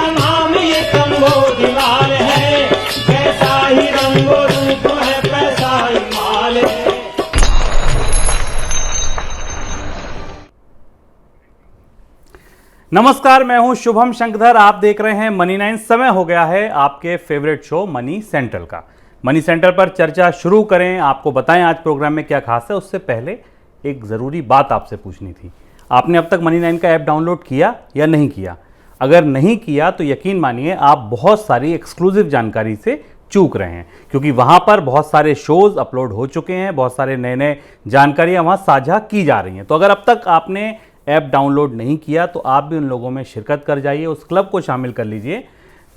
का नाम ये कंबोजलाल है, कैसा ही रंगो रूप है पैसा ही माल है। नमस्कार, मैं हूं शुभम शंकधर। आप देख रहे हैं मनी 9। समय हो गया है आपके फेवरेट शो मनी सेंट्रल का। मनी सेंट्रल पर चर्चा शुरू करें, आपको बताएं आज प्रोग्राम में क्या खास है। उससे पहले एक ज़रूरी बात आपसे पूछनी थी। आपने अब तक मनी 9 का ऐप डाउनलोड किया या नहीं किया? अगर नहीं किया तो यकीन मानिए आप बहुत सारी एक्सक्लूसिव जानकारी से चूक रहे हैं, क्योंकि वहां पर बहुत सारे शोज अपलोड हो चुके हैं, बहुत सारे नए नए जानकारियां वहां साझा की जा रही हैं। तो अगर अब तक आपने ऐप डाउनलोड नहीं किया तो आप भी उन लोगों में शिरकत कर जाइए, उस क्लब को शामिल कर लीजिए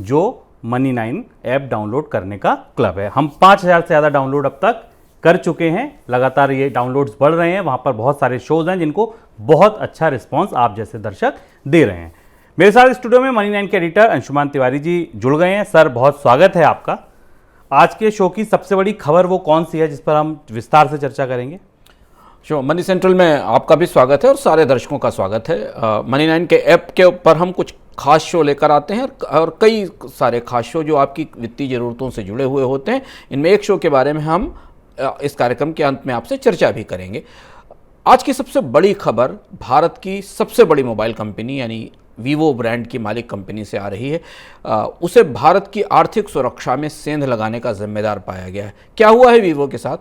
जो मनी 9 ऐप डाउनलोड करने का क्लब है। हम 5000 से ज़्यादा डाउनलोड अब तक कर चुके हैं, लगातार ये डाउनलोड्स बढ़ रहे हैं। वहाँ पर बहुत सारे शोज़ हैं जिनको बहुत अच्छा रिस्पॉन्स आप जैसे दर्शक दे रहे हैं। मेरे साथ स्टूडियो में मनी 9 के एडिटर अंशुमान तिवारी जी जुड़ गए हैं। सर, बहुत स्वागत है आपका। आज के शो की सबसे बड़ी खबर वो कौन सी है जिस पर हम विस्तार से चर्चा करेंगे? शो मनी सेंट्रल में आपका भी स्वागत है और सारे दर्शकों का स्वागत है। मनी 9 के ऐप के ऊपर हम कुछ खास शो लेकर आते हैं और कई सारे खास शो जो आपकी वित्तीय ज़रूरतों से जुड़े हुए होते हैं। इनमें एक शो के बारे में हम इस कार्यक्रम के अंत में आपसे चर्चा भी करेंगे। आज की सबसे बड़ी खबर भारत की सबसे बड़ी मोबाइल कंपनी यानी वीवो ब्रांड की मालिक कंपनी से आ रही है। उसे भारत की आर्थिक सुरक्षा में सेंध लगाने का जिम्मेदार पाया गया है। क्या हुआ है वीवो के साथ?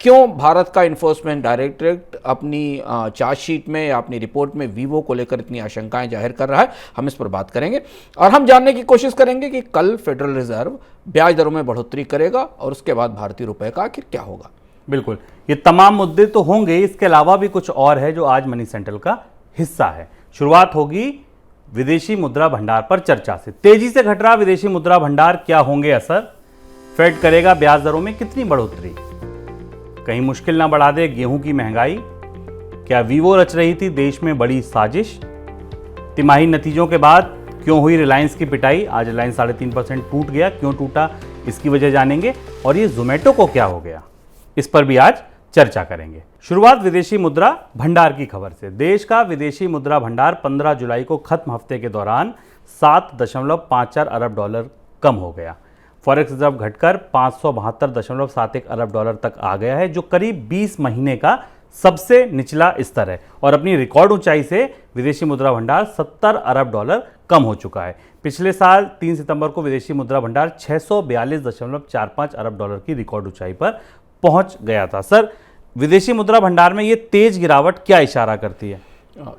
क्यों भारत का इन्फोर्समेंट डायरेक्टरेट अपनी चार्जशीट में या अपनी रिपोर्ट में वीवो को लेकर इतनी आशंकाएं जाहिर कर रहा है, हम इस पर बात करेंगे। और हम जानने की कोशिश करेंगे कि कल फेडरल रिजर्व ब्याज दरों में बढ़ोतरी करेगा और उसके बाद भारतीय रुपए का आखिर क्या होगा। बिल्कुल, ये तमाम मुद्दे तो होंगे, इसके अलावा भी कुछ और है जो आज मनी सेंट्रल का हिस्सा है। शुरुआत होगी विदेशी मुद्रा भंडार पर चर्चा से। तेजी से घट रहा विदेशी मुद्रा भंडार, क्या होंगे असर? फेड करेगा ब्याज दरों में कितनी बढ़ोतरी? कहीं मुश्किल ना बढ़ा दे गेहूं की महंगाई? क्या वीवो रच रही थी देश में बड़ी साजिश? तिमाही नतीजों के बाद क्यों हुई रिलायंस की पिटाई? आज रिलायंस 3.5% टूट गया, क्यों टूटा इसकी वजह जानेंगे। और ये जोमेटो को क्या हो गया, इस पर भी आज चर्चा करेंगे। शुरुआत विदेशी मुद्रा भंडार की खबर से। देश का विदेशी मुद्रा भंडार 15 जुलाई को खत्म हफ्ते के दौरान 7.54 अरब डॉलर कम हो गया। फॉरेक्स रिजर्व घटकर 572.71 अरब डॉलर तक आ गया है, जो करीब 20 महीने का सबसे निचला स्तर है। और अपनी रिकॉर्ड ऊंचाई से विदेशी मुद्रा भंडार 70 अरब डॉलर कम हो चुका है। पिछले साल 3 सितंबर को विदेशी मुद्रा भंडार 642.45 अरब डॉलर की रिकॉर्ड ऊंचाई पर पहुंच गया था। सर, विदेशी मुद्रा भंडार में ये तेज गिरावट क्या इशारा करती है?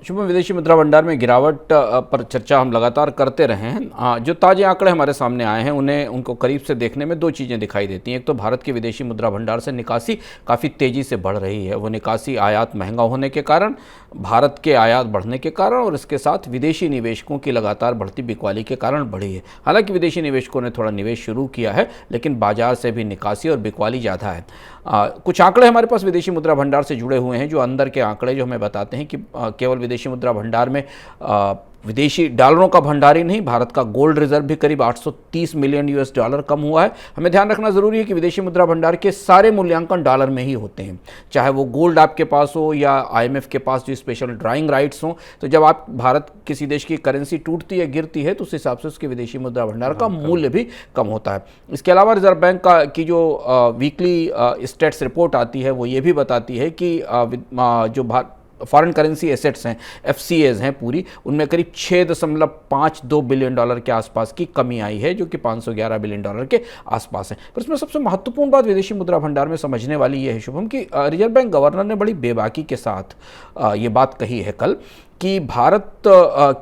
शुभ, विदेशी मुद्रा भंडार में गिरावट पर चर्चा हम लगातार करते रहे हैं। जो ताज़े आंकड़े हमारे सामने आए हैं उनको करीब से देखने में दो चीज़ें दिखाई देती हैं। एक तो भारत के विदेशी मुद्रा भंडार से निकासी काफ़ी तेज़ी से बढ़ रही है। वो निकासी आयात महंगा होने के कारण, भारत के आयात बढ़ने के कारण और इसके साथ विदेशी निवेशकों की लगातार बढ़ती बिकवाली के कारण बढ़ी है। हालांकि विदेशी निवेशकों ने थोड़ा निवेश शुरू किया है, लेकिन बाजार से भी निकासी और बिकवाली ज़्यादा है। कुछ आंकड़े हमारे पास विदेशी मुद्रा भंडार से जुड़े हुए हैं, जो अंदर के आंकड़े जो हमें बताते हैं कि केवल विदेशी मुद्रा भंडार में विदेशी डॉलरों का भंडार ही नहीं, भारत का गोल्ड रिजर्व भी करीब 830 मिलियन यूएस डॉलर कम हुआ है। हमें ध्यान रखना जरूरी है कि विदेशी मुद्रा भंडार के सारे मूल्यांकन डॉलर में ही होते हैं, चाहे वो गोल्ड आपके पास हो या आईएमएफ के पास जो स्पेशल ड्राइंग राइट्स हो। तो जब आप भारत किसी देश की करेंसी टूटती है, गिरती है, तो उस हिसाब से उसके विदेशी मुद्रा भंडार का मूल्य भी कम होता है। इसके अलावा रिजर्व बैंक की जो वीकली स्टेट्स रिपोर्ट आती है वो ये भी बताती है कि जो फॉरेन करेंसी एसेट्स हैं, एफसीएज हैं पूरी, उनमें करीब 6.52 बिलियन डॉलर के आसपास की कमी आई है, जो कि 511 बिलियन डॉलर के आसपास है। पर इसमें सबसे महत्वपूर्ण बात विदेशी मुद्रा भंडार में समझने वाली ये है शुभम कि रिजर्व बैंक गवर्नर ने बड़ी बेबाकी के साथ ये बात कही है कल कि भारत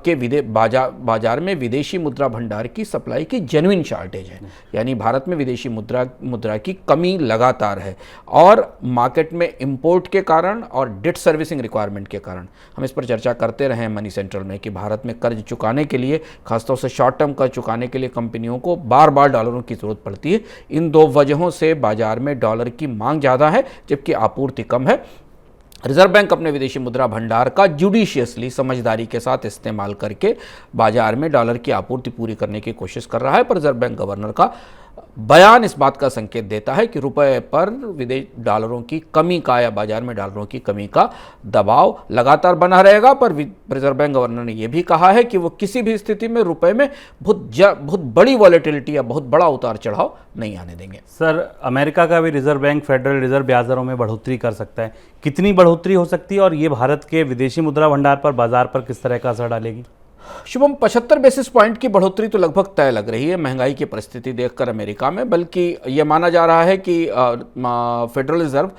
के बाजार में विदेशी मुद्रा भंडार की सप्लाई की जेन्युइन शॉर्टेज है, यानी भारत में विदेशी मुद्रा की कमी लगातार है। और मार्केट में इंपोर्ट के कारण और डेट सर्विसिंग रिक्वायरमेंट के कारण, हम इस पर चर्चा करते रहे हैं मनी सेंट्रल में, कि भारत में कर्ज चुकाने के लिए, खासतौर से शॉर्ट टर्म कर्ज चुकाने के लिए कंपनियों को बार बार डॉलरों की जरूरत पड़ती है। इन दो वजहों से बाजार में डॉलर की मांग ज़्यादा है जबकि आपूर्ति कम है। रिजर्व बैंक अपने विदेशी मुद्रा भंडार का जुडिशियसली, समझदारी के साथ इस्तेमाल करके बाजार में डॉलर की आपूर्ति पूरी करने की कोशिश कर रहा है। पर रिजर्व बैंक गवर्नर का बयान इस बात का संकेत देता है कि रुपए पर विदेश डॉलरों की कमी का या बाजार में डॉलरों की कमी का दबाव लगातार बना रहेगा। पर रिजर्व बैंक गवर्नर ने यह भी कहा है कि वो किसी भी स्थिति में रुपए में बहुत बड़ी वॉलेटिलिटी या बहुत बड़ा उतार चढ़ाव नहीं आने देंगे। सर, अमेरिका का भी रिजर्व बैंक फेडरल रिजर्व ब्याज दरों में बढ़ोतरी कर सकता है, कितनी बढ़ोतरी हो सकती है और ये भारत के विदेशी मुद्रा भंडार पर, बाजार पर किस तरह का असर डालेगी? शुभम, 75 बेसिस पॉइंट की बढ़ोतरी तो लगभग तय लग रही है महंगाई की परिस्थिति देखकर अमेरिका में। बल्कि यह माना जा रहा है कि फेडरल रिजर्व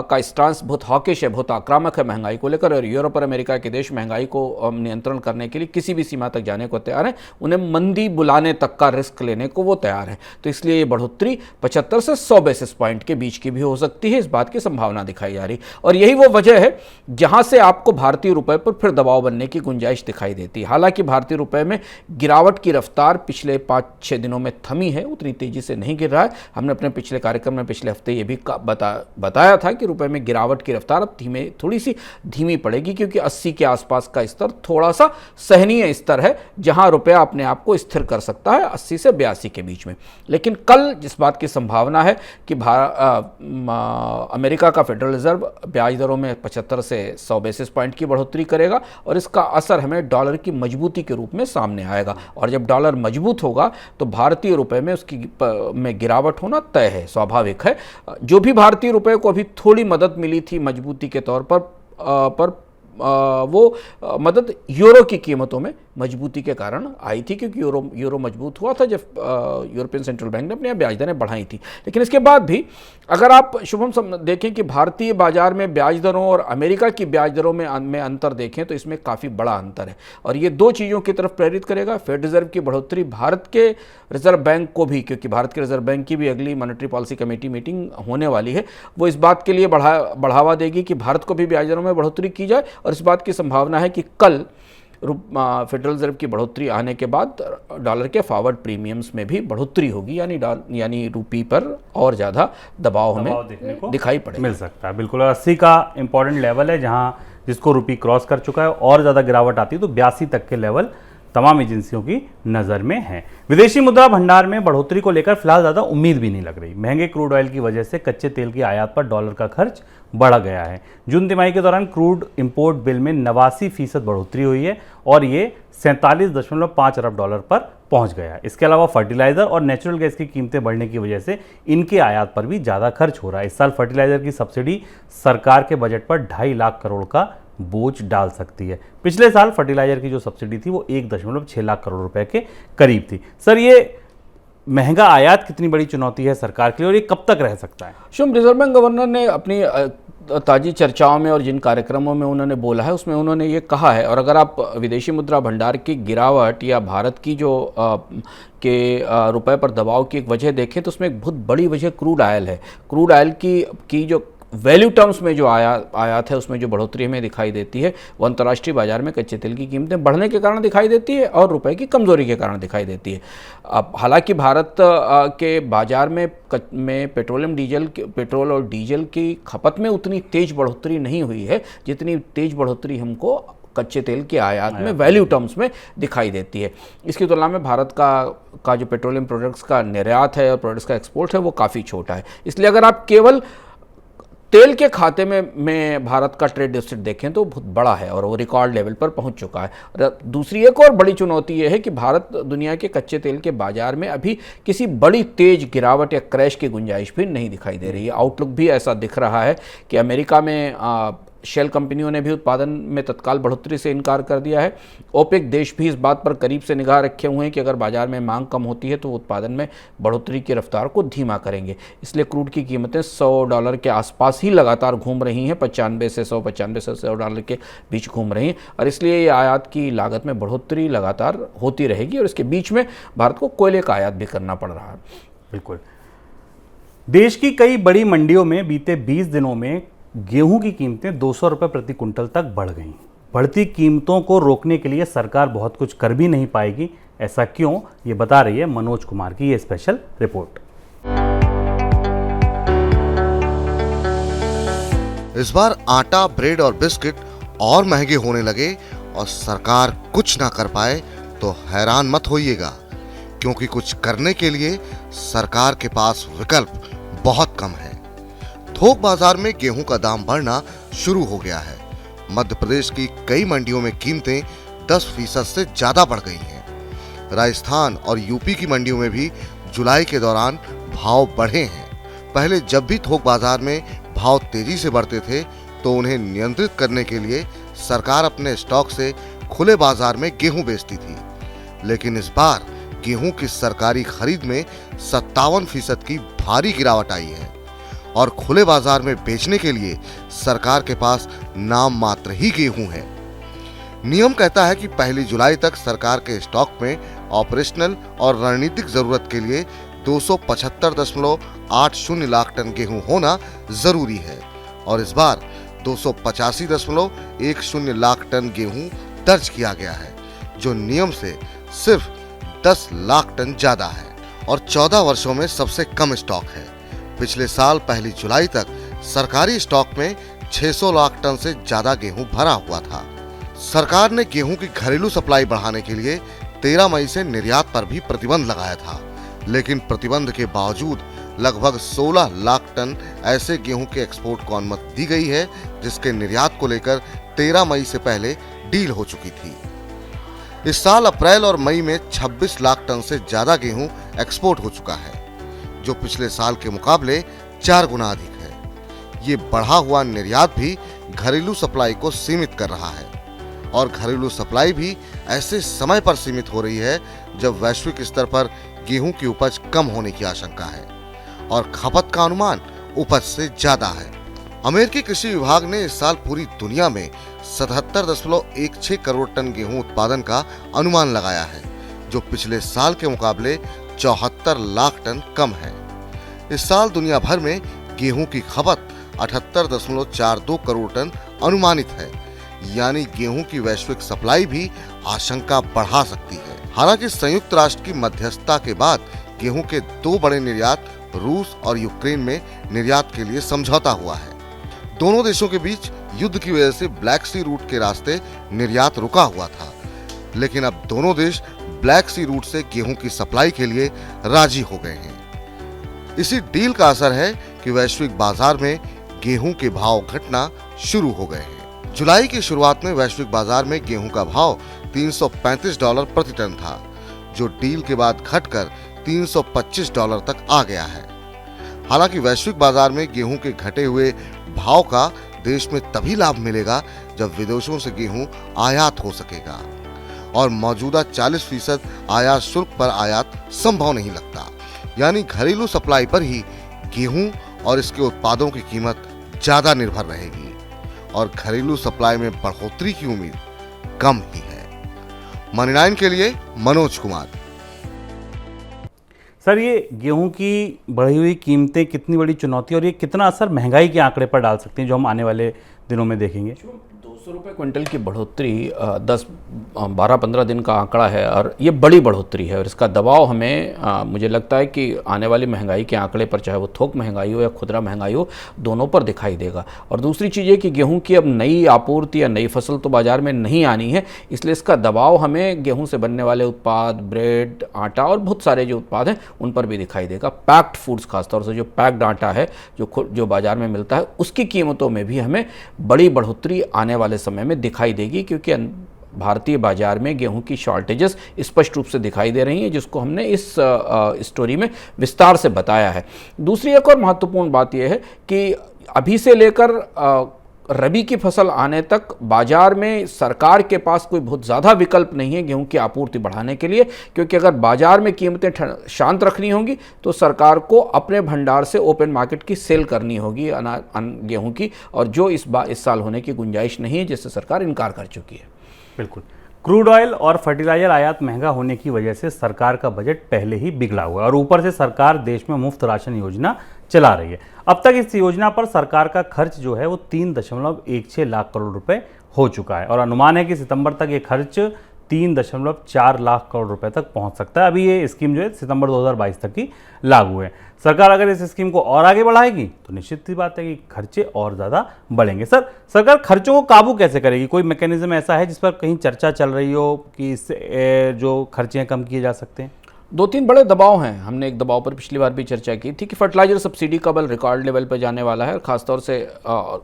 का स्टांस बहुत हॉकिश है, बहुत आक्रामक है महंगाई को लेकर, और यूरोप और अमेरिका के देश महंगाई को नियंत्रण करने के लिए किसी भी सीमा तक जाने को तैयार है। उन्हें मंदी बुलाने तक का रिस्क लेने को वो तैयार है। तो इसलिए ये बढ़ोतरी 75 से 100 बेसिस पॉइंट के बीच की भी हो सकती है, इस बात की संभावना दिखाई जा रही। और यही वो वजह है जहां से आपको भारतीय रुपए पर फिर दबाव बनने की गुंजाइश दिखाई देती है। हालांकि भारतीय रुपए में गिरावट की रफ्तार पिछले 5-6 दिनों में थमी है, उतनी तेजी से नहीं गिर रहा है। हमने अपने पिछले कार्यक्रम में पिछले हफ्ते ये भी बताया था कि रुपए में गिरावट की रफ्तार अब थोड़ी सी धीमी पड़ेगी, क्योंकि 80 के आसपास का स्तर थोड़ा सा सहनीय स्तर है, जहां रुपया अपने आप को स्थिर कर सकता है 80 से 82 के बीच में। लेकिन कल जिस बात की संभावना है कि अमेरिका का फेडरल रिजर्व ब्याज दरों में 75 से 100 बेसिस पॉइंट की बढ़ोतरी करेगा, और इसका असर हमें डॉलर की मजबूती के रूप में सामने आएगा। और जब डॉलर मजबूत होगा तो भारतीय रुपए में उसकी में गिरावट होना तय है, स्वाभाविक है। जो भी भारतीय रुपए को अभी थोड़ी मदद मिली थी मजबूती के तौर पर वो मदद यूरो की कीमतों में मजबूती के कारण आई थी, क्योंकि यूरो मजबूत हुआ था जब यूरोपियन सेंट्रल बैंक ने अपनी ब्याज दरें बढ़ाई थी। लेकिन इसके बाद भी अगर आप शुभम देखें कि भारतीय बाजार में ब्याज दरों और अमेरिका की ब्याज दरों में अंतर देखें, तो इसमें काफ़ी बड़ा अंतर है, और ये दो चीज़ों की तरफ प्रेरित करेगा। फेड रिजर्व की बढ़ोतरी भारत के रिजर्व बैंक को भी, क्योंकि भारत के रिजर्व बैंक की भी अगली मॉनेटरी पॉलिसी कमेटी मीटिंग होने वाली है, वो इस बात के लिए बढ़ावा देगी कि भारत को भी ब्याज दरों में बढ़ोतरी की जाए। और इस बात की संभावना है कि कल फेडरल रिजर्व की बढ़ोतरी आने के बाद डॉलर के फॉरवर्ड प्रीमियम्स में भी बढ़ोतरी होगी, यानी रुपये पर और ज़्यादा दबाव हमें दिखाई पड़ेगा, मिल सकता है। बिल्कुल, और 80 का इंपॉर्टेंट लेवल है, जहां जिसको रुपये क्रॉस कर चुका है और ज़्यादा गिरावट आती है तो 82 तक के लेवल तमाम एजेंसियों की नज़र में है। विदेशी मुद्रा भंडार में बढ़ोतरी को लेकर फिलहाल ज़्यादा उम्मीद भी नहीं लग रही। महंगे क्रूड ऑयल की वजह से कच्चे तेल की आयात पर डॉलर का खर्च बढ़ गया है। जून तिमाही के दौरान क्रूड इंपोर्ट बिल में 89% बढ़ोतरी हुई है और ये 47.5 अरब डॉलर पर पहुंच गया है। इसके अलावा फर्टिलाइजर और नेचुरल गैस की कीमतें बढ़ने की वजह से इनके आयात पर भी ज़्यादा खर्च हो रहा है। इस साल फर्टिलाइजर की सब्सिडी सरकार के बजट पर 2.5 लाख करोड़ का बोझ डाल सकती है। पिछले साल फर्टिलाइजर की जो सब्सिडी थी वो 1.6 लाख करोड़ रुपए के करीब थी। सर, ये महंगा आयात कितनी बड़ी चुनौती है सरकार के लिए और ये कब तक रह सकता है? शुभ, रिजर्व बैंक गवर्नर ने अपनी ताज़ी चर्चाओं में और जिन कार्यक्रमों में उन्होंने बोला है उसमें उन्होंने ये कहा है, और अगर आप विदेशी मुद्रा भंडार की गिरावट या भारत की जो रुपए पर दबाव की एक वजह देखें तो उसमें एक बहुत बड़ी वजह क्रूड ऑयल है। क्रूड ऑयल की जो वैल्यू टर्म्स में जो आयात है उसमें जो बढ़ोतरी हमें दिखाई देती है वो अंतर्राष्ट्रीय बाजार में कच्चे तेल की कीमतें बढ़ने के कारण दिखाई देती है और रुपए की कमजोरी के कारण दिखाई देती है। अब हालांकि भारत के बाजार में पेट्रोल और डीजल की खपत में उतनी तेज बढ़ोतरी नहीं हुई है जितनी तेज बढ़ोतरी हमको कच्चे तेल के आयात में वैल्यू टर्म्स में दिखाई देती है। इसकी तुलना में भारत का जो पेट्रोलियम प्रोडक्ट्स का निर्यात है और प्रोडक्ट्स का एक्सपोर्ट है वो काफ़ी छोटा है। इसलिए अगर आप केवल तेल के खाते में भारत का ट्रेड डेफिसिट देखें तो बहुत बड़ा है और वो रिकॉर्ड लेवल पर पहुंच चुका है। दूसरी एक और बड़ी चुनौती ये है कि भारत दुनिया के कच्चे तेल के बाजार में अभी किसी बड़ी तेज गिरावट या क्रैश की गुंजाइश भी नहीं दिखाई दे रही है। आउटलुक भी ऐसा दिख रहा है कि अमेरिका में शेल कंपनियों ने भी उत्पादन में तत्काल बढ़ोतरी से इनकार कर दिया है। ओपेक देश भी इस बात पर करीब से निगाह रखे हुए हैं कि अगर बाजार में मांग कम होती है तो उत्पादन में बढ़ोतरी की रफ्तार को धीमा करेंगे। इसलिए क्रूड की कीमतें $100 के आसपास ही लगातार घूम रही हैं, 95 से 100 डॉलर के बीच घूम रही हैं, और इसलिए ये आयात की लागत में बढ़ोतरी लगातार होती रहेगी और इसके बीच में भारत को कोयले का आयात भी करना पड़ रहा है। बिल्कुल, देश की कई बड़ी मंडियों में बीते 20 दिनों में गेहूं की कीमतें 200 रुपये प्रति कुंटल तक बढ़ गईं। बढ़ती कीमतों को रोकने के लिए सरकार बहुत कुछ कर भी नहीं पाएगी। ऐसा क्यों, ये बता रही है मनोज कुमार की ये स्पेशल रिपोर्ट। इस बार आटा, ब्रेड और बिस्किट और महंगे होने लगे और सरकार कुछ ना कर पाए तो हैरान मत होइएगा। क्योंकि कुछ करने के लिए सरकार के पास विकल्प बहुत कम है। थोक बाजार में गेहूं का दाम बढ़ना शुरू हो गया है। मध्य प्रदेश की कई मंडियों में कीमतें 10% से ज्यादा बढ़ गई हैं। राजस्थान और यूपी की मंडियों में भी जुलाई के दौरान भाव बढ़े हैं। पहले जब भी थोक बाजार में भाव तेजी से बढ़ते थे तो उन्हें नियंत्रित करने के लिए सरकार अपने स्टॉक से खुले बाजार में गेहूं बेचती थी, लेकिन इस बार गेहूं की सरकारी खरीद में 57% की भारी गिरावट आई है और खुले बाजार में बेचने के लिए सरकार के पास नाम मात्र ही गेहूं है। नियम कहता है कि 1 जुलाई तक सरकार के स्टॉक में ऑपरेशनल और रणनीतिक जरूरत के लिए 275.80 लाख टन गेहूं होना जरूरी है और इस बार 285.10 लाख टन गेहूं दर्ज किया गया है, जो नियम से सिर्फ 10 लाख टन ज्यादा है और 14 वर्षों में सबसे कम स्टॉक है। पिछले साल 1 जुलाई तक सरकारी स्टॉक में 600 लाख टन से ज्यादा गेहूं भरा हुआ था। सरकार ने गेहूं की घरेलू सप्लाई बढ़ाने के लिए 13 मई से निर्यात पर भी प्रतिबंध लगाया था, लेकिन प्रतिबंध के बावजूद लगभग 16 लाख टन ऐसे गेहूं के एक्सपोर्ट को अनुमति दी गई है, जिसके निर्यात को लेकर 13 मई से पहले डील हो चुकी थी। इस साल अप्रैल और मई में 26 लाख टन से ज्यादा गेहूं एक्सपोर्ट हो चुका है, जो पिछले साल के मुकाबले 4 गुना अधिक है। ये बढ़ा हुआ निर्यात भी घरेलू सप्लाई को सीमित कर रहा है और घरेलू सप्लाई भी ऐसे समय पर सीमित हो रही है जब वैश्विक स्तर पर गेहूं की उपज कम होने की आशंका है और खपत का अनुमान उपज से ज्यादा है। अमेरिकी कृषि विभाग ने इस साल पूरी दुनिया में 77.16 करोड़ टन गेहूं उत्पादन का अनुमान लगाया है, जो पिछले साल के मुकाबले 74 लाख टन कम है। इस साल दुनिया भर में गेहूं की खपत 78.42 करोड़ टन अनुमानित है, यानी गेहूं की वैश्विक सप्लाई भी आशंका बढ़ा सकती है। हालांकि संयुक्त राष्ट्र की मध्यस्थता के बाद गेहूं के 2 बड़े निर्यात रूस और यूक्रेन में निर्यात के लिए समझौता हुआ है। दोनों देशों के बीच युद्ध की वजह से ब्लैक सी रूट के रास्ते निर्यात रुका हुआ था, लेकिन अब दोनों देश ब्लैक सी रूट से गेहूं की सप्लाई के लिए राजी हो गए हैं। इसी डील का असर है कि वैश्विक बाजार में गेहूं के भाव घटना शुरू हो गए हैं। जुलाई की शुरुआत में वैश्विक बाजार में गेहूं का भाव $335 प्रति टन था, जो डील के बाद घटकर $325 तक आ गया है। हालांकि वैश्विक बाजार में गेहूं के घटे हुए भाव का देश में तभी लाभ मिलेगा जब विदेशों से गेहूं आयात हो सकेगा और मौजूदा 40% आयात शुल्क पर आयात संभव नहीं लगता, यानी घरेलू सप्लाई पर ही गेहूं और इसके उत्पादों की कीमत ज्यादा निर्भर रहेगी और घरेलू सप्लाई में बढ़ोतरी की उम्मीद कम ही है। मनी 9 के लिए मनोज कुमार। सर, ये गेहूं की बढ़ी हुई कीमतें कितनी बड़ी चुनौती और ये कितना असर महंगाई के आंकड़े पर डाल सकती हैं, जो हम आने वाले दिनों में देखेंगे? 200 रुपये क्विंटल की बढ़ोतरी 10-12-15 दिन का आंकड़ा है और ये बड़ी बढ़ोतरी है और इसका दबाव हमें मुझे लगता है कि आने वाली महंगाई के आंकड़े पर, चाहे वो थोक महंगाई हो या खुदरा महंगाई हो, दोनों पर दिखाई देगा। और दूसरी चीज़ ये कि गेहूं की अब नई आपूर्ति या नई फसल तो बाज़ार में नहीं आनी है, इसलिए इसका दबाव हमें गेहूं से बनने वाले उत्पाद, ब्रेड, आटा और बहुत सारे जो उत्पाद हैं उन पर भी दिखाई देगा। पैक्ड फूड्स, खासतौर से जो पैक्ड आटा है जो बाज़ार में मिलता है, उसकी कीमतों में भी हमें बड़ी बढ़ोतरी आने वाले समय में दिखाई देगी, क्योंकि भारतीय बाजार में गेहूं की शॉर्टेजेस स्पष्ट रूप से दिखाई दे रही हैं, जिसको हमने इस स्टोरी में विस्तार से बताया है। दूसरी एक और महत्वपूर्ण बात यह है कि अभी से लेकर रबी की फसल आने तक बाजार में सरकार के पास कोई बहुत ज़्यादा विकल्प नहीं है गेहूं की आपूर्ति बढ़ाने के लिए, क्योंकि अगर बाजार में कीमतें शांत रखनी होंगी तो सरकार को अपने भंडार से ओपन मार्केट की सेल करनी होगी गेहूं की, और जो इस साल होने की गुंजाइश नहीं है, जिससे सरकार इनकार कर चुकी है। बिल्कुल। क्रूड ऑयल और फर्टिलाइजर आयात महंगा होने की वजह से सरकार का बजट पहले ही बिगड़ा हुआ है और ऊपर से सरकार देश में मुफ्त राशन योजना चला रही है। अब तक इस योजना पर सरकार का खर्च जो है वो 3.16 लाख करोड़ रुपए हो चुका है और अनुमान है कि सितंबर तक ये खर्च 3.4 लाख करोड़ रुपए तक पहुंच सकता है। अभी ये स्कीम जो है सितंबर 2022 तक की लागू है। सरकार अगर इस स्कीम को और आगे बढ़ाएगी तो निश्चित सी बात है कि खर्चे और ज़्यादा बढ़ेंगे। सर, सरकार खर्चों को काबू कैसे करेगी? कोई मैकेनिज्म ऐसा है जिस पर कहीं चर्चा चल रही हो कि इससे जो खर्चे कम किए जा सकते हैं? दो तीन बड़े दबाव हैं। हमने एक दबाव पर पिछली बार भी चर्चा की थी कि फर्टिलाइजर सब्सिडी का बल रिकॉर्ड लेवल पर जाने वाला है, और खासतौर से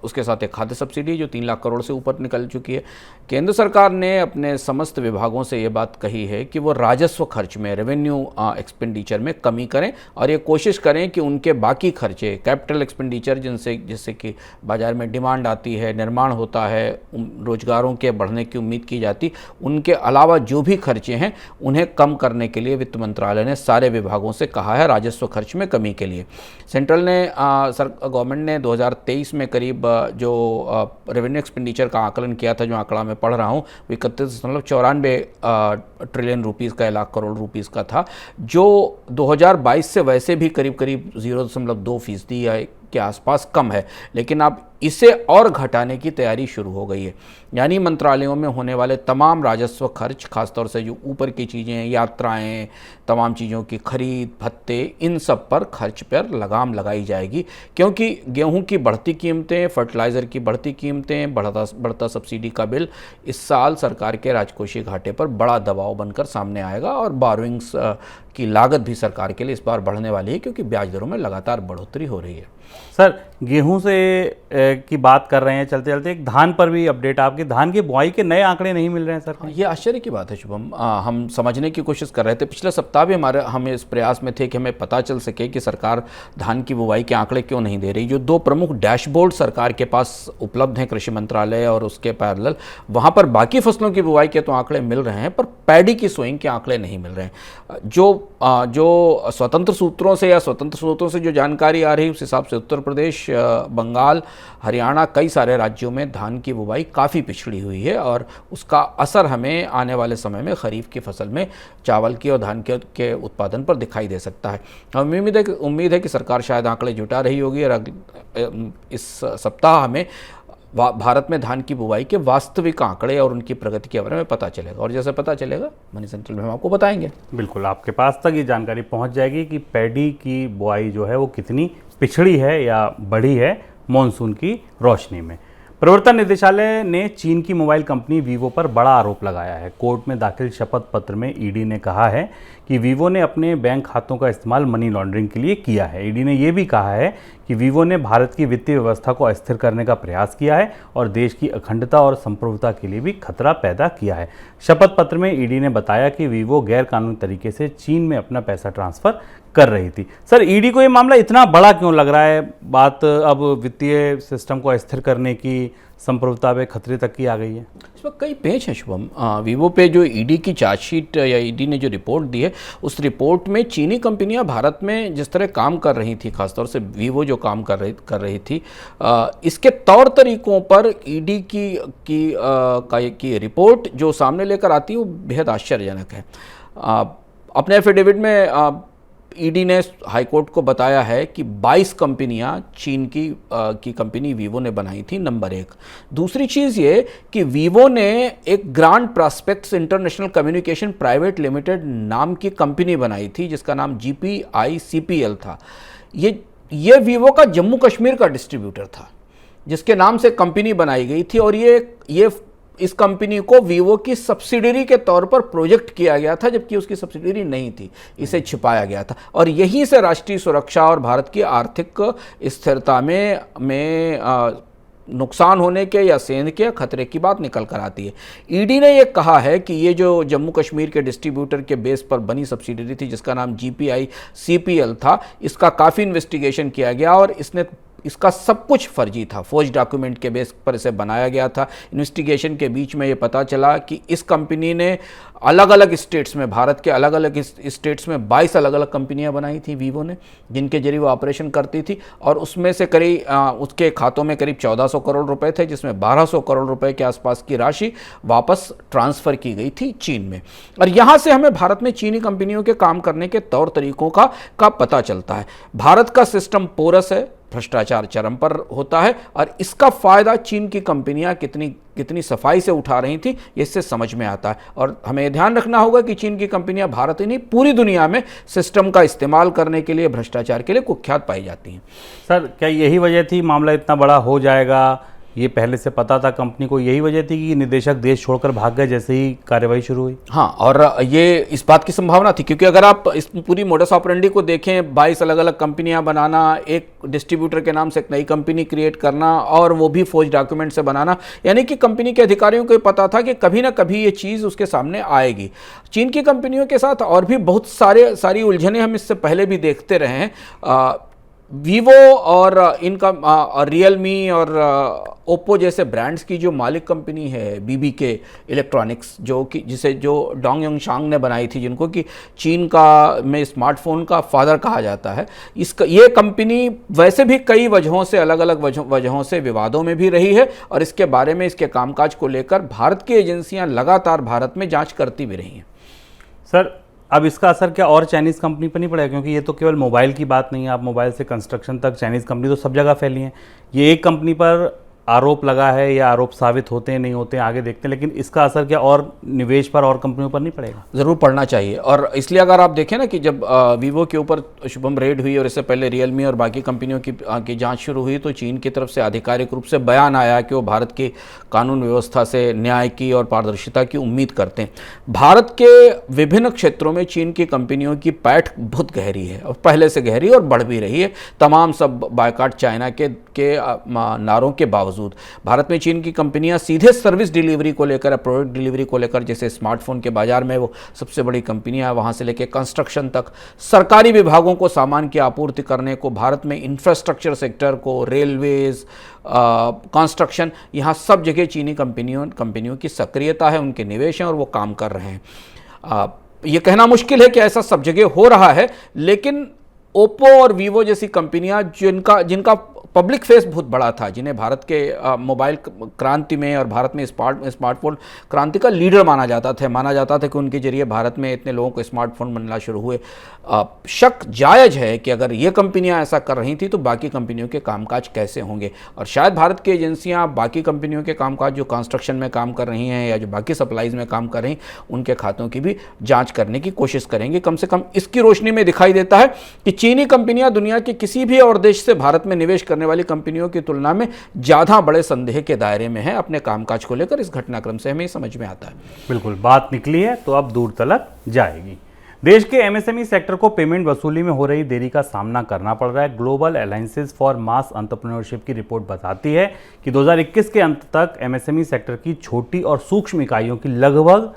उसके साथ एक खाद्य सब्सिडी जो 3 लाख करोड़ से ऊपर निकल चुकी है। केंद्र सरकार ने अपने समस्त विभागों से ये बात कही है कि वो राजस्व खर्च में, रेवेन्यू एक्सपेंडिचर में कमी करें और ये कोशिश करें कि उनके बाकी खर्चे, कैपिटल एक्सपेंडिचर जिससे कि बाजार में डिमांड आती है, निर्माण होता है, रोजगारों के बढ़ने की उम्मीद की जाती, उनके अलावा जो भी खर्चे हैं उन्हें कम करने के लिए वित्त मंत्रालय ने सारे विभागों से कहा है राजस्व खर्च में कमी के लिए। सेंट्रल ने गवर्नमेंट ने 2023 में करीब जो रेवेन्यू एक्सपेंडिचर का आकलन किया था, जो आंकड़ा मैं पढ़ रहा हूँ, 31.94 ट्रिलियन रुपीज़ का, 1 लाख करोड़ रुपीज़ का था, जो 2022 से वैसे भी करीब करीब 0.2% के आसपास कम है, लेकिन अब इसे और घटाने की तैयारी शुरू हो गई है। यानी मंत्रालयों में होने वाले तमाम राजस्व खर्च, खासतौर से जो ऊपर की चीज़ें, यात्राएं, तमाम चीज़ों की खरीद, भत्ते, इन सब पर खर्च पर लगाम लगाई जाएगी, क्योंकि गेहूं की बढ़ती कीमतें, फर्टिलाइज़र की बढ़ती कीमतें, बढ़ता सब्सिडी का बिल इस साल सरकार के राजकोषीय घाटे पर बड़ा दबाव बनकर सामने आएगा, और बोरोइंग्स की लागत भी सरकार के लिए इस बार बढ़ने वाली है, क्योंकि ब्याज दरों में लगातार बढ़ोतरी हो रही है। सर, गेहूं से की बात कर रहे हैं, चलते चलते एक धान पर भी अपडेट, आपकी धान की बुआई के नए आंकड़े नहीं मिल रहे हैं सर? ये आश्चर्य की बात है शुभम। हम समझने की कोशिश कर रहे थे, पिछले सप्ताह भी हम इस प्रयास में थे कि हमें पता चल सके कि सरकार धान की बुआई के आंकड़े क्यों नहीं दे रही। जो 2 प्रमुख डैशबोर्ड सरकार के पास उपलब्ध हैं, कृषि मंत्रालय और उसके पैरेलल, वहाँ पर बाकी फसलों की बुआई के तो आंकड़े मिल रहे हैं, पर पैडी की सोइंग के आंकड़े नहीं मिल रहे हैं। जो स्वतंत्र सूत्रों से जो जानकारी आ रही है, उस हिसाब से उत्तर प्रदेश, बंगाल, हरियाणा, कई सारे राज्यों में धान की बुवाई काफ़ी पिछड़ी हुई है, और उसका असर हमें आने वाले समय में खरीफ की फसल में चावल की और धान के उत्पादन पर दिखाई दे सकता है। उम्मीद है कि सरकार शायद आंकड़े जुटा रही होगी, और इस सप्ताह हमें भारत में धान की बुवाई के वास्तविक आंकड़े और उनकी प्रगति के बारे में पता चलेगा, और जैसे पता चलेगा मनी सेंट्रल में हम आपको बताएंगे। बिल्कुल, आपके पास तक ये जानकारी पहुंच जाएगी कि पैडी की बुआई जो है वो कितनी पिछड़ी है या बढ़ी है मॉनसून की रोशनी में। प्रवर्तन निदेशालय ने चीन की मोबाइल कंपनी वीवो पर बड़ा आरोप लगाया है। कोर्ट में दाखिल शपथ पत्र में ईडी ने कहा है कि वीवो ने अपने बैंक खातों का इस्तेमाल मनी लॉन्ड्रिंग के लिए किया है। ईडी ने यह भी कहा है कि वीवो ने भारत की वित्तीय व्यवस्था को अस्थिर करने का प्रयास किया है और देश की अखंडता और संप्रभुता के लिए भी खतरा पैदा किया है। शपथ पत्र में ईडी ने बताया कि वीवो गैर कानूनी तरीके से चीन में अपना पैसा ट्रांसफर कर रही थी। सर, ईडी को ये मामला इतना बड़ा क्यों लग रहा है? बात अब वित्तीय सिस्टम को अस्थिर करने की, संप्रभुता पे खतरे तक की आ गई है। इसमें कई पेच हैं शुभम। वीवो पे जो ईडी की चार्जशीट या ईडी ने जो रिपोर्ट दी है, उस रिपोर्ट में चीनी कंपनियां भारत में जिस तरह काम कर रही थी, खासतौर से वीवो जो काम कर रही थी, इसके तौर तरीकों पर ईडी की रिपोर्ट जो सामने लेकर आती है वो बेहद आश्चर्यजनक है। अपने एफिडेविट में ईडी ने हाईकोर्ट को बताया है कि 22 कंपनियां चीन की कंपनी वीवो ने बनाई थी, नंबर 1। दूसरी चीज़ ये कि वीवो ने एक grand prospects international communication private limited नाम की कंपनी बनाई थी, जिसका नाम GPICPL था। ये वीवो का जम्मू कश्मीर का डिस्ट्रीब्यूटर था, जिसके नाम से कंपनी बनाई गई थी, और ये इस कंपनी को वीवो की सब्सिडरी के तौर पर प्रोजेक्ट किया गया था, जबकि उसकी सब्सिडरी नहीं थी, इसे छिपाया गया था, और यहीं से राष्ट्रीय सुरक्षा और भारत की आर्थिक स्थिरता में नुकसान होने के या सेंध के खतरे की बात निकल कर आती है। ईडी ने यह कहा है कि ये जो जम्मू कश्मीर के डिस्ट्रीब्यूटर के बेस पर बनी सब्सिडरी थी, जिसका नाम GPICPL था, इसका काफ़ी इन्वेस्टिगेशन किया गया और इसका सब कुछ फर्जी था। फौज डॉक्यूमेंट के बेस पर इसे बनाया गया था। इन्वेस्टिगेशन के बीच में ये पता चला कि इस कंपनी ने अलग अलग स्टेट्स में, भारत के अलग अलग स्टेट्स में 22 अलग अलग कंपनियां बनाई थी वीवो ने, जिनके जरिए वो ऑपरेशन करती थी, और उसमें से करीब उसके खातों में करीब 1400 करोड़ रुपए थे, जिसमें 1200 करोड़ रुपए के आसपास की राशि वापस ट्रांसफ़र की गई थी चीन में। और यहाँ से हमें भारत में चीनी कंपनियों के काम करने के तौर तरीकों का पता चलता है। भारत का सिस्टम पोरस है, भ्रष्टाचार चरम पर होता है, और इसका फायदा चीन की कंपनियां कितनी सफाई से उठा रही थी, इससे समझ में आता है। और हमें ध्यान रखना होगा कि चीन की कंपनियां भारत ही नहीं, पूरी दुनिया में सिस्टम का इस्तेमाल करने के लिए, भ्रष्टाचार के लिए कुख्यात पाई जाती हैं। सर, क्या यही वजह थी मामला इतना बड़ा हो जाएगा ये पहले से पता था कंपनी को, यही वजह थी कि निदेशक देश छोड़कर भाग गए जैसे ही कार्यवाही शुरू हुई? हाँ, और ये इस बात की संभावना थी क्योंकि अगर आप इस पूरी मोडस ऑपरेंडी को देखें, 22 अलग अलग कंपनियां बनाना, एक डिस्ट्रीब्यूटर के नाम से एक नई कंपनी क्रिएट करना और वो भी फौज डॉक्यूमेंट से बनाना, यानी कि कंपनी के अधिकारियों को पता था कि कभी ना कभी ये चीज़ उसके सामने आएगी। चीन की कंपनियों के साथ और भी बहुत सारी उलझनें हम इससे पहले भी देखते रहे हैं। वीवो और इनका रियलमी और ओप्पो जैसे ब्रांड्स की जो मालिक कंपनी है बीबीके इलेक्ट्रॉनिक्स, जो डोंग योंगशांग ने बनाई थी, जिनको कि चीन का में स्मार्टफोन का फादर कहा जाता है, ये कंपनी वैसे भी कई वजहों से, अलग अलग वजहों से विवादों में भी रही है और इसके बारे में, इसके कामकाज को लेकर भारत की एजेंसियां लगातार भारत में जांच करती भी रही हैं। सर, अब इसका असर क्या और चाइनीज़ कंपनी पर नहीं पड़ेगा? क्योंकि ये तो केवल मोबाइल की बात नहीं है, आप मोबाइल से कंस्ट्रक्शन तक चाइनीज़ कंपनी तो सब जगह फैली है। ये एक कंपनी पर आरोप लगा है या आरोप साबित होते हैं नहीं होते हैं आगे देखते हैं, लेकिन इसका असर क्या और निवेश पर और कंपनियों पर नहीं पड़ेगा? ज़रूर पड़ना चाहिए। और इसलिए अगर आप देखें ना कि जब वीवो के ऊपर शुभम रेड हुई और इससे पहले रियलमी और बाकी कंपनियों की जांच शुरू हुई, तो चीन की तरफ से आधिकारिक रूप से बयान आया कि वो भारत की कानून व्यवस्था से न्याय की और पारदर्शिता की उम्मीद करते हैं। भारत के विभिन्न क्षेत्रों में चीन की कंपनियों की पैठ बहुत गहरी है और पहले से गहरी और बढ़ भी रही है, तमाम सब बायकॉट चाइना के नारों के बावजूद। भारत में चीन की कंपनियां सीधे सर्विस डिलीवरी को लेकर, प्रोडक्ट डिलीवरी को लेकर, जैसे स्मार्टफोन के बाजार में वो सबसे बड़ी कंपनियां हैं, वहां से लेकर कंस्ट्रक्शन तक, सरकारी विभागों को सामान की आपूर्ति करने को, भारत में इंफ्रास्ट्रक्चर सेक्टर को, रेलवेज, कंस्ट्रक्शन, यहाँ सब जगह चीनी कंपनियों की सक्रियता है, उनके निवेश हैं और वो काम कर रहे हैं। ये कहना मुश्किल है कि ऐसा सब जगह हो रहा है, लेकिन ओप्पो और वीवो जैसी कंपनियां जिनका पब्लिक फेस बहुत बड़ा था, जिन्हें भारत के मोबाइल क्रांति में और भारत में स्मार्टफोन क्रांति का लीडर माना जाता था कि उनके जरिए भारत में इतने लोगों को स्मार्टफोन बनना शुरू हुए। शक जायज़ है कि अगर ये कंपनियां ऐसा कर रही थी तो बाकी कंपनियों के कामकाज कैसे होंगे, और शायद भारत की एजेंसियां बाकी कंपनियों के कामकाज जो कंस्ट्रक्शन में काम कर रही हैं या जो बाकी सप्लाईज में काम कर रही हैं, उनके खातों की भी जाँच करने की कोशिश करेंगे। कम से कम इसकी रोशनी में दिखाई देता है कि चीनी कंपनियां दुनिया के किसी भी और देश से भारत में निवेश करने वाली कंपनियों की तुलना में ज्यादा बड़े संदेह के दायरे में है अपने कामकाज को लेकर। इस घटनाक्रम से हमें समझ में आता है। बिल्कुल, बात निकली है तो अब दूर तलक जाएगी। देश के एमएसएमई सेक्टर को पेमेंट वसूली में हो रही देरी का सामना करना पड़ रहा है। Global alliances for mass entrepreneurship की रिपोर्ट बताती है कि 2021 के अंत तक एमएसएमई सेक्टर की छोटी और सूक्ष्म इकाइयों की लगभग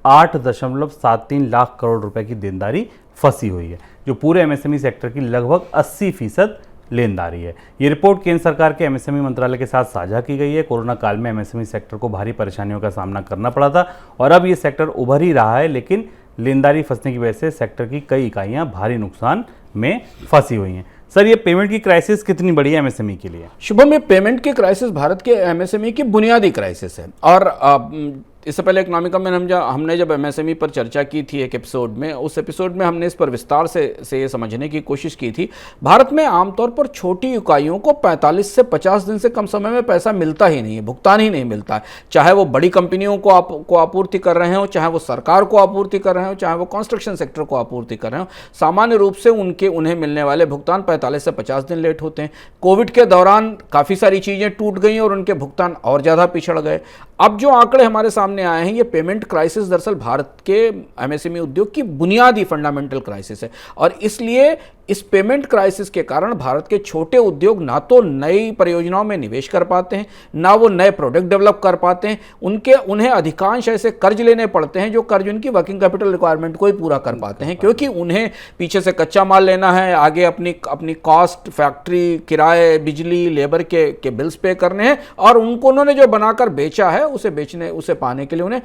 8.73 लाख करोड़ रुपए की देनदारी फंसी हुई है, जो पूरे एमएसएमई सेक्टर की लगभग 80% लेनदारी है। ये रिपोर्ट केंद्र सरकार के एमएसएमई मंत्रालय के साथ साझा की गई है। कोरोना काल में एमएसएमई सेक्टर को भारी परेशानियों का सामना करना पड़ा था और अब ये सेक्टर उभर ही रहा है, लेकिन लेनदारी फंसने की वजह से सेक्टर की कई इकाइयां भारी नुकसान में फंसी हुई हैं। सर, ये पेमेंट की क्राइसिस कितनी बड़ी है एमएसएमई के लिए? शुभम, ये पेमेंट की क्राइसिस भारत के एमएसएमई की बुनियादी क्राइसिस है। और इससे पहले इकोनॉमिका में हमने जब एमएसएमई पर चर्चा की थी एक एपिसोड में, उस एपिसोड में हमने इस पर विस्तार से ये समझने की कोशिश की थी। भारत में आमतौर पर छोटी इकाइयों को 45 से 50 दिन से कम समय में पैसा मिलता ही नहीं है, भुगतान ही नहीं मिलता है। चाहे वो बड़ी कंपनियों को आपूर्ति कर रहे हो, चाहे वो सरकार को आपूर्ति कर रहे हो, चाहे वो कंस्ट्रक्शन सेक्टर को आपूर्ति कर रहे हो, सामान्य रूप से उन्हें मिलने वाले भुगतान 45 से 50 दिन लेट होते हैं। कोविड के दौरान काफ़ी सारी चीज़ें टूट गई और उनके भुगतान और ज़्यादा पिछड़ गए। अब जो आंकड़े हमारे सामने आए हैं, ये पेमेंट क्राइसिस दरअसल भारत के एमएसएमई उद्योग की बुनियादी फंडामेंटल क्राइसिस है। और इसलिए इस पेमेंट क्राइसिस के कारण भारत के छोटे उद्योग ना तो नई परियोजनाओं में निवेश कर पाते हैं, ना वो नए प्रोडक्ट डेवलप कर पाते हैं। उन्हें अधिकांश ऐसे कर्ज लेने पड़ते हैं जो कर्ज उनकी वर्किंग कैपिटल रिक्वायरमेंट को ही पूरा कर पाते हैं, क्योंकि उन्हें पीछे से कच्चा माल लेना है, आगे अपनी कॉस्ट, फैक्ट्री किराए, बिजली, लेबर के बिल्स पे करने हैं, और उन्होंने जो बनाकर बेचा है उसे पाने के लिए उन्हें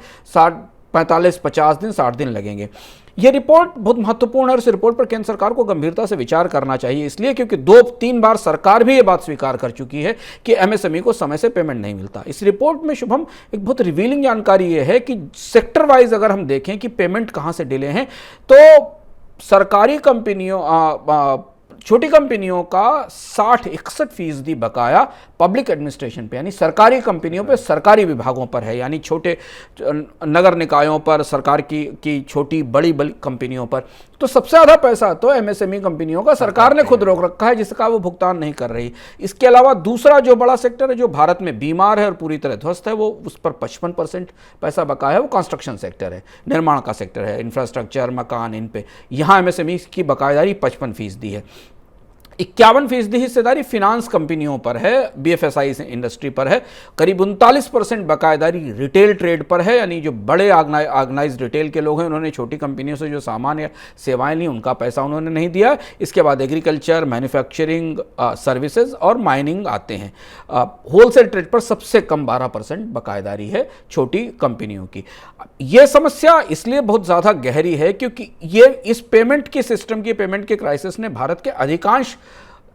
45-50 दिन 60 दिन लगेंगे। यह रिपोर्ट बहुत महत्वपूर्ण है और इस रिपोर्ट पर केंद्र सरकार को गंभीरता से विचार करना चाहिए, इसलिए क्योंकि 2-3 बार सरकार भी यह बात स्वीकार कर चुकी है कि एमएसएमई को समय से पेमेंट नहीं मिलता। इस रिपोर्ट में शुभम एक बहुत रिवीलिंग जानकारी यह है कि सेक्टर वाइज अगर हम देखें कि पेमेंट कहां से डिले हैं, तो सरकारी कंपनियों छोटी कंपनियों का 60-61% बकाया पब्लिक एडमिनिस्ट्रेशन पे यानी सरकारी कंपनियों पे, सरकारी विभागों पर है, यानी छोटे नगर निकायों पर, सरकार की छोटी बड़ी बड़ी कंपनियों पर। तो सबसे ज़्यादा पैसा तो एमएसएमई कंपनियों का सरकार ने खुद रोक रखा है, जिसका वो भुगतान नहीं कर रही। इसके अलावा दूसरा जो बड़ा सेक्टर है जो भारत में बीमार है और पूरी तरह ध्वस्त है, वो उस पर 55% पैसा बकाया है, वो कंस्ट्रक्शन सेक्टर है, निर्माण का सेक्टर है, इंफ्रास्ट्रक्चर, मकान, इन पे। यहाँ एमएसएमई की बकायेदारी 55% है। 51% हिस्सेदारी फिनांस कंपनियों पर है, बीएफएसआई इंडस्ट्री पर है। करीब 39% बकायेदारी रिटेल ट्रेड पर है, यानी जो बड़े ऑर्गेनाइज्ड रिटेल के लोग हैं उन्होंने छोटी कंपनियों से जो सामान या सेवाएं ली उनका पैसा उन्होंने नहीं दिया। इसके बाद एग्रीकल्चर, मैन्युफैक्चरिंग, सर्विसेज और माइनिंग आते हैं। होलसेल ट्रेड पर सबसे कम 12% बकायेदारी है छोटी कंपनियों की। यह समस्या इसलिए बहुत ज़्यादा गहरी है क्योंकि ये इस पेमेंट के सिस्टम की, पेमेंट के क्राइसिस ने भारत के अधिकांश